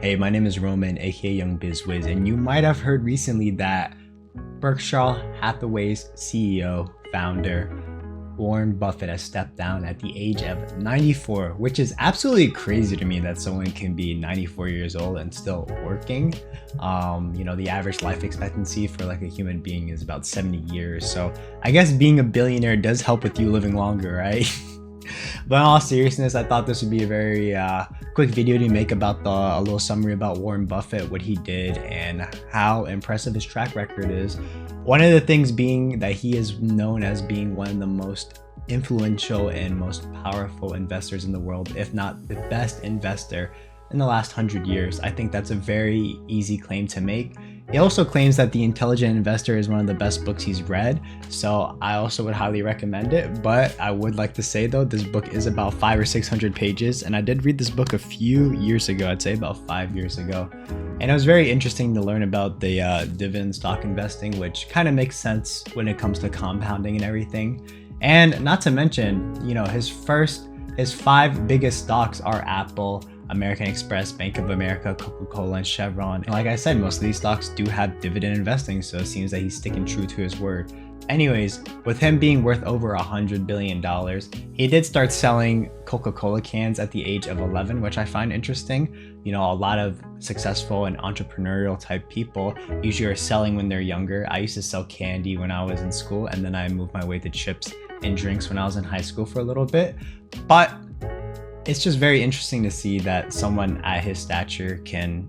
Hey, my name is Roman, aka Young BizWiz, and you might have heard recently that Berkshire Hathaway's CEO, founder, Warren Buffett has stepped down at the age of 94, which is absolutely crazy to me that someone can be 94 years old and still working. The average life expectancy for like a human being is about 70 years. So I guess being a billionaire does help with you living longer, right? But in all seriousness, I thought this would be a very quick video to make about a little summary about Warren Buffett, what he did, and how impressive his track record is. One of the things being that he is known as being one of the most influential and most powerful investors in the world, if not the best investor in the last 100 years. I think that's a very easy claim to make. He also claims that The Intelligent Investor is one of the best books he's read, so I also would highly recommend it. But I would like to say though, this book is about 500 or 600 pages, and I did read this book a few years ago, I'd say about 5 years ago. And it was very interesting to learn about the dividend stock investing, which kind of makes sense when it comes to compounding and everything. And not to mention, his 5 biggest stocks are Apple, American Express, Bank of America, Coca-Cola, and Chevron. And like I said, most of these stocks do have dividend investing, so it seems that he's sticking true to his word. Anyways, with him being worth over $100 billion, he did start selling Coca-Cola cans at the age of 11, which I find interesting. A lot of successful and entrepreneurial type people usually are selling when they're younger. I used to sell candy when I was in school, and then I moved my way to chips and drinks when I was in high school for a little bit. But it's just very interesting to see that someone at his stature can,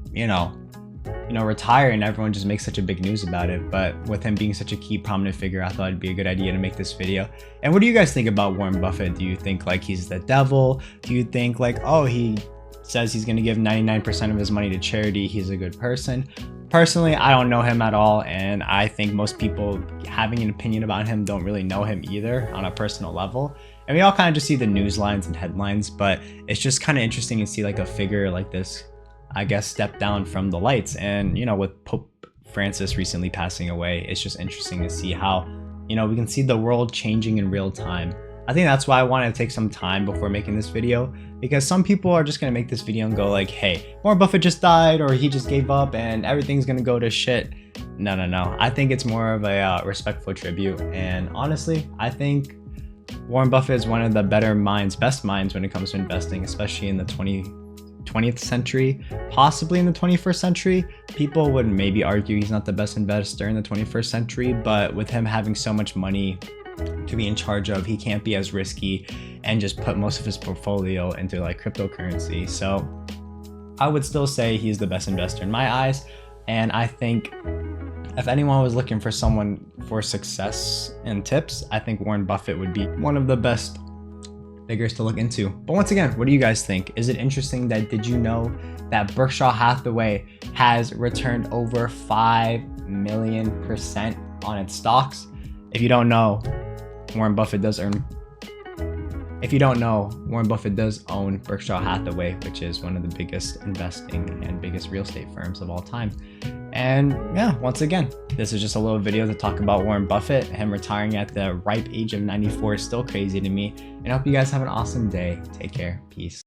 retire and everyone just makes such a big news about it. But with him being such a key prominent figure, I thought it'd be a good idea to make this video. And what do you guys think about Warren Buffett? Do you think like he's the devil? Do you think like, oh, he says he's going to give 99% of his money to charity, he's a good person? Personally, I don't know him at all, and I think most people having an opinion about him don't really know him either on a personal level. And we all kind of just see the news lines and headlines, but it's just kind of interesting to see like a figure like this, I guess, step down from the lights. And with Pope Francis recently passing away, it's just interesting to see how we can see the world changing in real time. I think that's why I wanted to take some time before making this video, because some people are just going to make this video and go like, hey, Warren Buffett just died, or he just gave up and everything's going to go to shit. No. I think it's more of a respectful tribute. And honestly, I think Warren Buffett is one of the best minds when it comes to investing, especially in the 20th century, possibly in the 21st century. People would maybe argue he's not the best investor in the 21st century, but with him having so much money to be in charge of, he can't be as risky and just put most of his portfolio into like cryptocurrency. So I would still say he's the best investor in my eyes. And I think if anyone was looking for someone for success and tips, I think Warren Buffett would be one of the best figures to look into. But once again, what do you guys think? Is it interesting that did you know that Berkshire Hathaway has returned over 5 million% on its stocks? If you don't know, Warren Buffett does own Berkshire Hathaway, which is one of the biggest investing and biggest real estate firms of all time. And yeah, once again, this is just a little video to talk about Warren Buffett. Him retiring at the ripe age of 94 is still crazy to me. And I hope you guys have an awesome day. Take care. Peace.